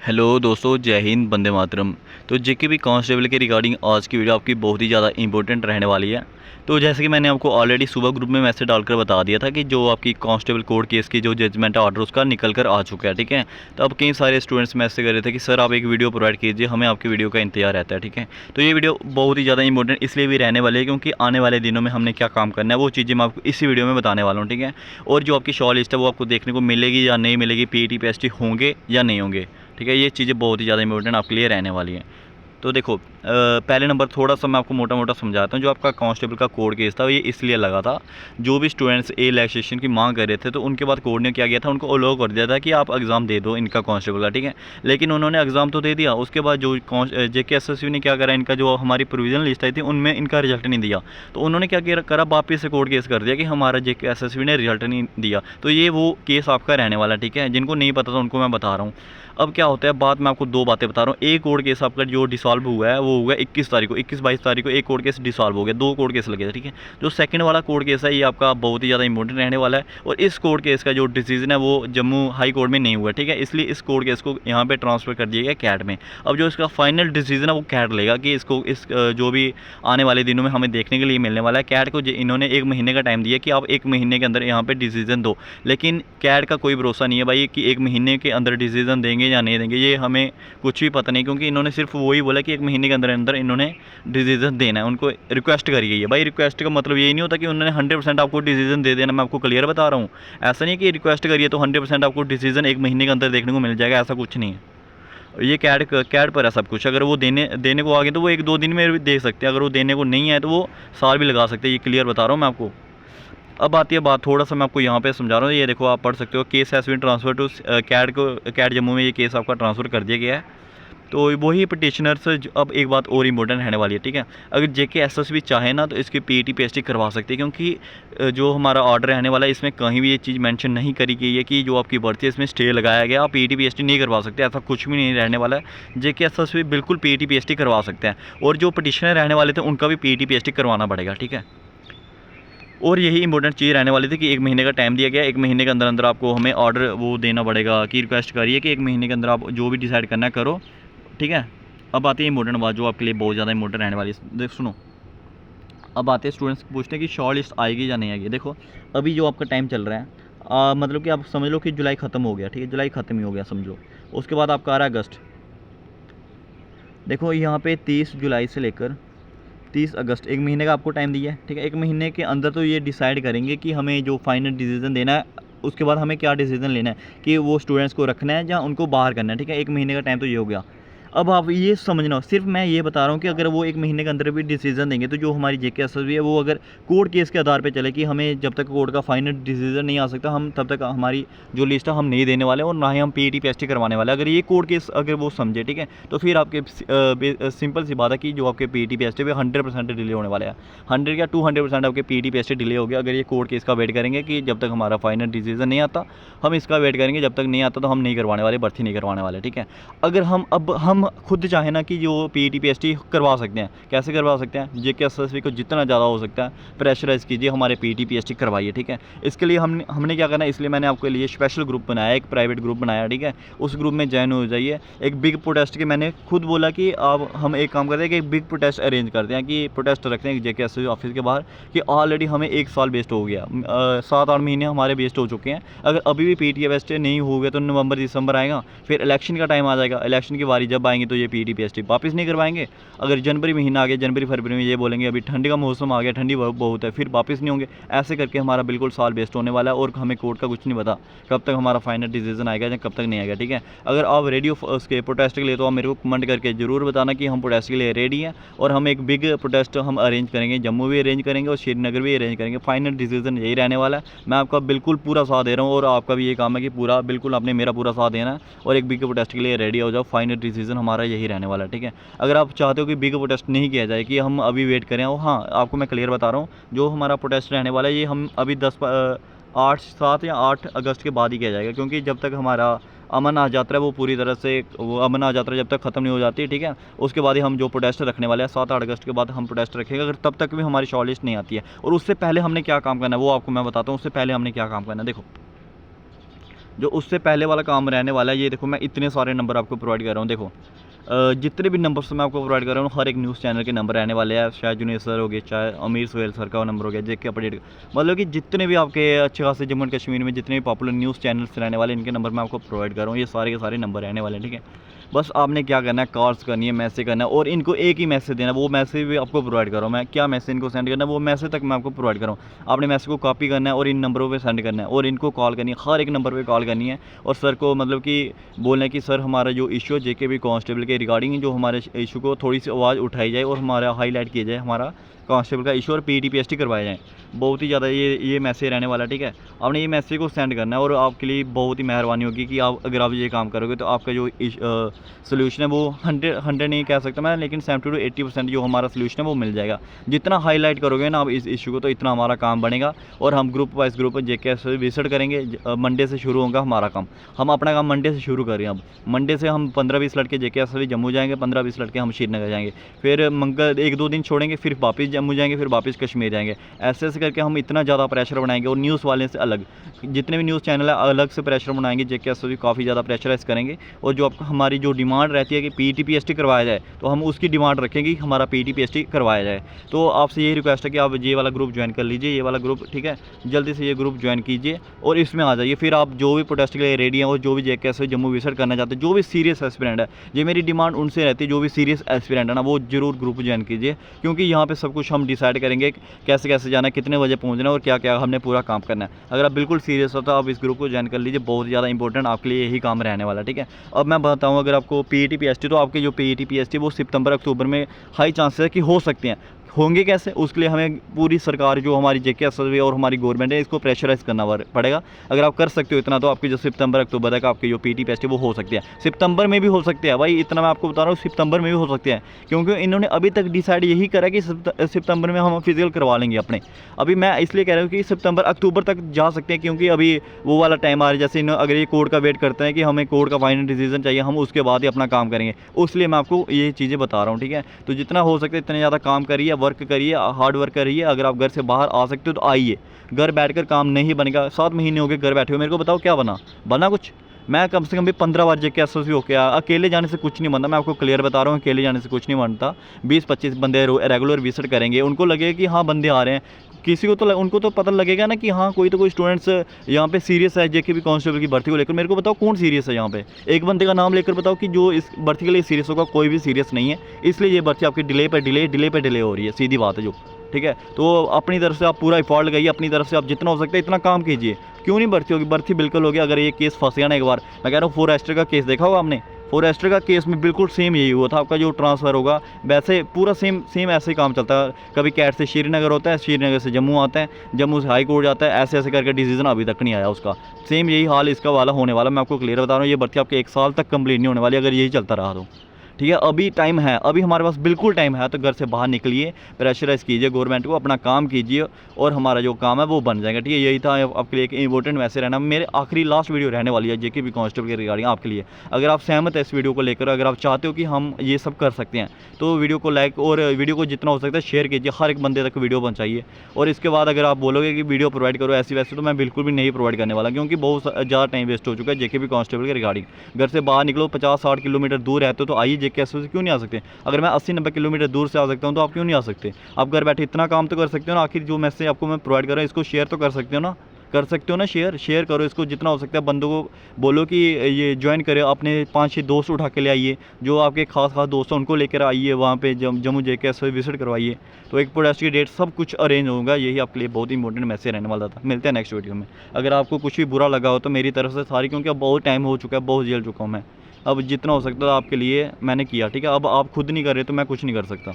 Hello दोस्तों, जय हिंद, वंदे मातरम। तो जेकेपी कांस्टेबल के रिगार्डिंग आज की वीडियो आपकी बहुत ही ज़्यादा इंपॉर्टेंट रहने वाली है। तो जैसे कि मैंने आपको ऑलरेडी सुबह ग्रुप में मैसेज डालकर बता दिया था कि जो आपकी कांस्टेबल कोर्ट केस की जो जजमेंट ऑर्डर उसका निकल कर आ चुका है, ठीक है। तो अब कई सारे स्टूडेंट्स मैसेज कर रहे थे कि सर आप एक वीडियो प्रोवाइड कीजिए, हमें आपकी वीडियो का इंतजार रहता है, ठीक है। तो ये वीडियो बहुत ही ज़्यादा इंपॉर्टेंट इसलिए भी रहने वाली है क्योंकि आने वाले दिनों में हमने क्या काम करना है वो चीज़ें मैं आपको इसी वीडियो में बताने वाला हूँ, ठीक है। और जो आपकी शॉर्ट लिस्ट है वो आपको देखने को मिलेगी या नहीं मिलेगी, पीटी पीएसटी होंगे या नहीं होंगे, ठीक है। ये चीज़ें बहुत ही ज़्यादा इंपॉर्टेंट आपके लिए रहने वाली हैं। तो देखो, पहले नंबर थोड़ा सा मैं आपको मोटा मोटा समझाता हूँ। जो आपका कांस्टेबल का कोर्ट केस था ये इसलिए लगा था, जो भी स्टूडेंट्स ए रिलैक्सेशन की मांग कर रहे थे तो उनके बाद कोर्ट ने क्या किया था, उनको अलाउ कर दिया था कि आप एग्ज़ाम दे दो इनका कांस्टेबल का, ठीक है। लेकिन उन्होंने एग्ज़ाम तो दे दिया, उसके बाद जो JKSSB ने क्या करा, इनका जो हमारी प्रोविजनल लिस्ट आई थी उनमें इनका रिजल्ट नहीं दिया। तो उन्होंने क्या करा, वापस से कोर्ट केस कर दिया कि हमारा JKSSB ने रिजल्ट नहीं दिया। तो ये वो केस आपका रहने वाला, ठीक है। जिनको नहीं पता था उनको मैं बता रहा हूँ। अब क्या होता है, बात मैं आपको दो बातें बता रहा हूँ। एक कोर्ट केस आपका जो डिसॉल्व हुआ है वो हुआ 21 तारीख को, 21-22 तारीख को एक कोर्ट केस डिसॉल्व हो गया, दो कोर्ट केस लगे थे, ठीक है। जो सेकंड वाला कोर्ट केस है ये आपका बहुत ही ज़्यादा इंपॉर्टेंट रहने वाला है। और इस कोर्ट केस का जो डिसीजन है वो जम्मू हाई कोर्ट में नहीं हुआ, ठीक है। इसलिए इस कोर्ट केस को यहाँ पे ट्रांसफ़र कर दिया गया कैट में। अब जो इसका फाइनल डिसीजन है वो कैट लेगा कि इसको जो भी आने वाले दिनों में हमें देखने के लिए मिलने वाला है। कैट को इन्होंने 1 महीने का टाइम दिया कि आप 1 महीने के अंदर यहाँ पर डिसीजन दो। लेकिन कैट का कोई भरोसा नहीं है भाई कि 1 महीने के अंदर डिसीजन देंगे या नहीं देंगे, ये हमें कुछ भी पता नहीं। क्योंकि इन्होंने सिर्फ वही बोला कि 1 महीने के अंदर अंदर इन्होंने डिसीजन देना है, उनको रिक्वेस्ट करी गई है। भाई रिक्वेस्ट का मतलब ये नहीं होता कि उन्होंने 100% आपको डिसीजन दे देना, मैं आपको क्लियर बता रहा हूँ। ऐसा नहीं कि रिक्वेस्ट करिए तो 100% आपको डिसीजन 1 महीने के अंदर देखने को मिल जाएगा, ऐसा कुछ नहीं है। ये कैट पर है सब कुछ। अगर वो देने को आ गए तो वो 1-2 दिन में भी दे सकते हैं, अगर वो देने को नहीं है तो वो साल भी लगा सकते हैं। ये क्लियर बता रहा हूँ मैं आपको। अब आती है बात, थोड़ा सा मैं आपको यहाँ पे समझा रहा हूँ। ये देखो, आप पढ़ सकते हो, case has been transfer to CAT Jammu में ये केस आपका ट्रांसफ़र कर दिया गया है। तो वही पटिशनर्स। अब एक बात और इम्पोर्टेंट रहने वाली है, ठीक है। अगर JKSSB चाहे ना तो इसकी PET PST करवा सकती है, क्योंकि जो हमारा ऑर्डर रहने वाला है इसमें कहीं भी ये चीज़ मेंशन नहीं करी गई है कि जो आपकी भर्ती है इसमें स्टे लगाया गया, आप PET PST नहीं करवा सकते। ऐसा कुछ भी नहीं रहने वाला है। JKSSB बिल्कुल PET PST करवा सकते हैं। और जो पटिशनर रहने वाले थे उनका भी PET PST करवाना पड़ेगा, ठीक है। और यही इंपॉर्टेंट चीज़ रहने वाली थी कि 1 महीने का टाइम दिया गया। 1 महीने के अंदर अंदर आपको हमें ऑर्डर वो देना पड़ेगा कि रिक्वेस्ट करिए कि 1 महीने के अंदर आप जो भी डिसाइड करना है करो, ठीक है। अब आती है इंपॉर्टेंट बात जो आपके लिए बहुत ज़्यादा इंपॉर्टेंट रहने वाली है। देख सुनो, अब आते हैं स्टूडेंट्स पूछते हैं कि शॉर्ट लिस्ट आएगी या नहीं आएगी। देखो, अभी जो आपका टाइम चल रहा है, मतलब कि आप समझ लो कि जुलाई ख़त्म हो गया, ठीक है। जुलाई ख़त्म ही हो गया समझ लो। उसके बाद आपका आ रहा है अगस्त। देखो यहाँ पे 30 जुलाई से लेकर 30 अगस्त, 1 महीने का आपको टाइम दिया है, ठीक है। 1 महीने के अंदर तो ये डिसाइड करेंगे कि हमें जो फाइनल डिसीजन देना है, उसके बाद हमें क्या डिसीजन लेना है कि वो स्टूडेंट्स को रखना है या उनको बाहर करना है, ठीक है। 1 महीने का टाइम तो ये हो गया। अब आप ये समझना, सिर्फ मैं ये बता रहा हूँ कि अगर वो 1 महीने के अंदर भी डिसीजन देंगे तो जो हमारी JKSSB है वो अगर कोर्ट केस के आधार पे चले कि हमें जब तक कोर्ट का फाइनल डिसीजन नहीं आ सकता हम तब तक हमारी जो लिस्ट है हम नहीं देने वाले और ना ही हम PET PST करवाने वाले। अगर ये कोर्ट केस अगर वो समझे, ठीक है, तो फिर आपके सिंपल सी बात है कि जो आपके PET PST पे 100% डिले होने वाले हैं। 100 या 200% आपके PET PST डिले हो गया अगर ये कोर्ट केस का वेट करेंगे कि जब तक हमारा फाइनल डिसीजन नहीं आता हम इसका वेट करेंगे, जब तक नहीं आता तो हम नहीं करवाने वाले, भर्ती नहीं करवाने वाले, ठीक है। अगर हम खुद चाहें ना कि जो PET PST करवा सकते हैं, कैसे करवा सकते हैं, JKSSB को जितना ज़्यादा हो सकता है प्रेशराइज़ कीजिए, हमारे PET PST करवाइए, ठीक है। इसके लिए हमने क्या करना है, इसलिए मैंने आपके लिए स्पेशल ग्रुप बनाया, एक प्राइवेट ग्रुप बनाया, ठीक है। उस ग्रुप में ज्वाइन हो जाइए। एक बिग प्रोटेस्ट के मैंने खुद बोला कि अब हम एक काम करते हैं कि एक बिग प्रोटेस्ट अरेंज करते हैं, कि प्रोटेस्ट रखते हैं JKSSB ऑफिस के बाहर कि ऑलरेडी हमें 1 साल वेस्ट हो गया, 7-8 महीने हमारे वेस्ट हो चुके हैं। अगर अभी भी PET PST नहीं हो गया तो नवंबर दिसंबर आएगा, फिर इलेक्शन का टाइम आ जाएगा, इलेक्शन की बारी जब आएंगे तो ये PET PST वापस नहीं करवाएंगे। अगर जनवरी महीना आ गया, जनवरी फरवरी में ये बोलेंगे अभी ठंडी का मौसम आ गया, ठंडी बहुत है, फिर वापस नहीं होंगे। ऐसे करके हमारा बिल्कुल साल वेस्ट होने वाला है और हमें कोर्ट का कुछ नहीं पता कब तक हमारा फाइनल डिसीजन आएगा या कब तक नहीं आएगा, ठीक है। अगर आप रेडी हो उसके प्रोटेस्ट के लिए तो आप मेरे को कमेंट करके ज़रूर बताना कि हम प्रोटेस्ट के लिए रेडी हैं और हम एक बिग प्रोटेस्ट हम अरेंज करेंगे, जम्मू भी अरेंज करेंगे और श्रीनगर भी अरेंज करेंगे। फाइनल डिसीजन यही रहने वाला है। मैं आपका बिल्कुल पूरा साथ दे रहा हूँ और आपका भी ये काम है कि पूरा बिल्कुल आपने मेरा पूरा साथ देना है और एक बिग प्रोटेस्ट के लिए रेडी हो जाओ। फाइनल डिसीजन हमारा यही रहने वाला है, ठीक है। अगर आप चाहते हो कि बिग प्रोटेस्ट नहीं किया जाए, कि हम अभी वेट करें, और हाँ आपको मैं क्लियर बता रहा हूँ जो हमारा प्रोटेस्ट रहने वाला है ये हम अभी 7 या 8 अगस्त के बाद ही किया जाएगा, क्योंकि जब तक हमारा अमरनाथ यात्रा है वो पूरी तरह से, वो अमरनाथ यात्रा जब तक ख़त्म नहीं हो जाती, ठीक है, उसके बाद ही हम जो प्रोटेस्ट रखने वाले हैं 7-8 अगस्त के बाद हम प्रोटेस्ट रखेंगे। अगर तब तक भी हमारी शॉर्ट लिस्ट नहीं आती है, और उससे पहले हमने क्या काम करना है वो आपको मैं बताता हूँ। उससे पहले हमने क्या काम करना है, देखो जो उससे पहले वाला काम रहने वाला है। ये देखो मैं इतने सारे नंबर आपको प्रोवाइड कर रहा हूँ। देखो जितने भी नंबर्स मैं आपको प्रोवाइड कर रहा हूँ, हर एक न्यूज़ चैनल के नंबर रहने वाले हैं। शायद जुनेद सर हो गए, चाहे अमीर सुहेल सर का नंबर हो गया, जेके अपडेट, मतलब कि जितने भी आपके अच्छे खासे जम्मू एंड कश्मीर में जितने भी पॉपुलर न्यूज़ चैनल्स रहने वाले, इनके नंबर मैं आपको प्रोवाइड कर रहा हूँ। ये सारे के सारे नंबर रहने वाले हैं, ठीक है। बस आपने क्या करना है, कॉल्स करनी है, मैसेज करना है, और इनको एक ही मैसेज देना है। वो मैसेज भी आपको प्रोवाइड कर रहा हूँ मैं, क्या मैसेज इनको सेंड करना है वो मैसेज तक मैं आपको प्रोवाइड कर रहा हूँ। आपने मैसेज को कॉपी करना है और इन नंबरों पे सेंड करना है, और इनको कॉल करनी है, हर एक नंबर पे कॉल करनी है, और सर को मतलब कि बोलना है कि सर हमारा जो इशू है जेकेबी कांस्टेबल के रिगार्डिंग, जो हमारे इशू को थोड़ी सी आवाज़ उठाई जाए और हमारा हाईलाइट किया जाए, हमारा कांस्टेबल का इशू, और पीटीपीएसटी करवाया जाए। बहुत ही ज़्यादा ये मैसेज रहने वाला, ठीक है। आपने ये मैसेज को सेंड करना है, और आपके लिए बहुत ही मेहरबानी होगी कि आप अगर आप ये काम करोगे तो आपका जो सोल्यूशन है वो 100 नहीं कह सकता मैं, लेकिन 70 to 80% जो हमारा सोल्यूशन है वो मिल जाएगा। जितना हाईलाइट करोगे ना आप इस इशू को, तो इतना हमारा काम बनेगा। और हम ग्रुप वाइज ग्रुप जेके विजिट करेंगे। मंडे से शुरू होगा हमारा काम। हम अपना काम मंडे से शुरू करें। अब मंडे से हम 15-20 लड़के जेके जम्मू जाएंगे, 15-20 लड़के हम श्रीनगर जाएंगे, फिर मंगल 1-2 दिन छोड़ेंगे, फिर वापस जम्मू जाएंगे, फिर वापस कश्मीर जाएंगे। ऐसे ऐसे करके हम इतना ज़्यादा प्रेशर बनाएंगे, और न्यूज़ वाले से अलग, जितने भी न्यूज़ चैनल है अलग से प्रेशर बनाएंगे। जेके काफ़ी ज़्यादा प्रेशराइज करेंगे, और जो आपको हमारी जो डिमांड रहती है कि पीटीपीएसटी करवाया जाए, तो हम उसकी डिमांड रखेंगे कि हमारा पीटीपीएसटी करवाया जाए। तो आपसे यही रिक्वेस्ट है कि आप ये वाला ग्रुप ज्वाइन कर लीजिए, ये वाला ग्रुप, ठीक है। जल्दी से ये ग्रुप ज्वाइन कीजिए और इसमें आ जाइए। फिर आप जो भी प्रोटेस्ट के लिए रेडी हैं, और जो भी जेके जम्मू विजिट करना चाहते हैं, जो भी सीरियस एस्पिरेंट है, ये मेरी डिमांड उनसे रहती है, जो भी सीरियस एस्पिरेंट है ना, वो जरूर ग्रुप ज्वाइन कीजिए, क्योंकि यहाँ पे सब कुछ हम डिसाइड करेंगे कैसे कैसे जाना है, कितने बजे पहुँचना है, और क्या क्या हमने पूरा काम करना है। अगर आप बिल्कुल सीरियस हो तो आप इस ग्रुप को ज्वाइन कर लीजिए। बहुत ज़्यादा इंपॉर्टेंट आपके लिए यही काम रहने वाला, ठीक है। अब मैं बताऊँ, अगर आपको पीटीपीएसटी, तो आपके जो पीटीपीएसटी वो सितंबर अक्टूबर में हाई चांसेस है कि हो सकते हैं। होंगे कैसे, उसके लिए हमें पूरी सरकार जो हमारी जेके सर्वे और हमारी गवर्नमेंट है, इसको प्रेशराइज करना पड़ेगा। अगर आप कर सकते हो इतना, तो आपकी जो सितंबर अक्टूबर तक आपकी जो पीटीपीएसटी वो हो सकती है। सितंबर में भी हो सकते हैं भाई, इतना मैं आपको बता रहा हूँ, सितंबर में भी हो सकते हैं, क्योंकि इन्होंने अभी तक डिसाइड यही करा कि सितंबर में हम फिजिकल करवा लेंगे अपने। अभी मैं इसलिए कह रहा हूँ कि सितंबर अक्टूबर तक जा सकते हैं, क्योंकि अभी वो वाला टाइम आ रहा है। जैसे अगर ये कोर्ट का वेट करते हैं कि हमें कोर्ट का फाइनल डिसीजन चाहिए, हम उसके बाद ही अपना काम करेंगे, उसलिए मैं आपको ये चीज़ें बता रहा हूँ, ठीक है। तो जितना हो सकता है इतने ज़्यादा काम करिए, वर्क करिए, हार्ड वर्क करिए। अगर आप घर से बाहर आ सकते हो तो आइए। घर बैठकर काम नहीं बनेगा। 7 महीने हो गए घर बैठे हो, मेरे को बताओ क्या बना कुछ। मैं कम से कम भी 15 बार जेके एसओसी हो गया। अकेले जाने से कुछ नहीं बनता, मैं आपको क्लियर बता रहा हूँ, अकेले जाने से कुछ नहीं बनता। 20-25 बंदे रेगुलर विजिट करेंगे, उनको लगेगा कि हाँ बंदे आ रहे हैं, किसी को तो उनको तो पता लगेगा ना कि हाँ कोई स्टूडेंट्स यहाँ पे सीरियस है जेके कांस्टेबल की भर्ती को लेकर। मेरे को बताओ कौन सीरियस है यहाँ पे, एक बंदे का नाम लेकर बताओ कि जो इस भर्ती के लिए सीरियस होगा। कोई भी सीरियस नहीं है, इसलिए ये भर्ती आपकी डिले पे डिले हो रही है, सीधी बात है जो, ठीक है। तो अपनी तरफ से आप पूरा एफर्ट लगाइए, अपनी तरफ से आप जितना हो सकता है इतना काम कीजिए। क्यों नहीं भर्ती होगी, भर्ती बिल्कुल होगी। अगर ये केस फंस गया ना एक बार, मैं कह रहा हूँ फॉरेस्टर का केस देखा होगा आपने, फॉरेस्टर का केस में बिल्कुल सेम यही हुआ था। आपका जो ट्रांसफ़र होगा वैसे पूरा सेम ऐसे ही काम चलता है। कभी कैट से श्रीनगर होता है, श्रीनगर से जम्मू आता है, जम्मू से हाई कोर्ट जाता है, ऐसे ऐसे करके डिसीजन अभी तक नहीं आया उसका। सेम यही हाल इसका वाला होने वाला। मैं आपको क्लियर बता रहा हूँ, ये भर्ती आपके 1 साल तक कंप्लीट नहीं होने वाली अगर यही चलता रहा तो, ठीक है। अभी टाइम है, अभी हमारे पास बिल्कुल टाइम है। तो घर से बाहर निकलिए, प्रेशराइज कीजिए गवर्नमेंट को, अपना काम कीजिए, और हमारा जो काम है वो बन जाएगा, ठीक है। यही था आपके लिए एक इंपॉर्टेंट मैसेज रहना। मेरे आखिरी लास्ट वीडियो रहने वाली है जेके कांस्टेबल के रिगार्डिंग आपके लिए। अगर आप सहमत है इस वीडियो को लेकर, अगर आप चाहते हो कि हम ये सब कर सकते हैं, तो वीडियो को लाइक और वीडियो को जितना हो सकता है शेयर कीजिए, हर एक बंदे तक वीडियो पहुँचाइए। और इसके बाद अगर आप बोलोगे कि वीडियो प्रोवाइड करो ऐसी वैसे, तो मैं बिल्कुल भी नहीं प्रोवाइड करने वाला, क्योंकि बहुत ज़्यादा टाइम वेस्ट हो चुका है जेके कांस्टेबल के रिगार्डिंग। घर से बाहर निकलो, 50-60 किलोमीटर दूर रहते हो तो आइए जेके से, क्यों नहीं आ सकते। अगर मैं 80-90 किलोमीटर दूर से आ सकता हूं तो आप क्यों नहीं आ सकते। आप घर बैठे इतना काम तो कर सकते हो ना। आखिर जो मैसेज आपको मैं प्रोवाइड कर रहा हूं इसको शेयर तो कर सकते हो ना, शेयर करो इसको जितना हो सकता है। बंदों को बोलो कि ये ज्वाइन करें, अपने 5-6 दोस्त उठा के ले आइए, जो आपके खास दोस्त हैं उनको लेकर आइए, वहाँ पे जम्मू जेके विजिट करवाइए। तो एक प्रोटेस्ट की डेट सब कुछ अरेंज होगा। यही आपके लिए बहुत इंपॉर्टेंट मैसेज रहने वाला था। मिलते हैं नेक्स्ट वीडियो में। अगर आपको कुछ भी बुरा लगा हो तो मेरी तरफ से सारी, क्योंकि अब बहुत टाइम हो चुका है, बहुत झेल चुका हूँ मैं। अब जितना हो सकता है आपके लिए मैंने किया, ठीक है। अब आप खुद नहीं कर रहे तो मैं कुछ नहीं कर सकता।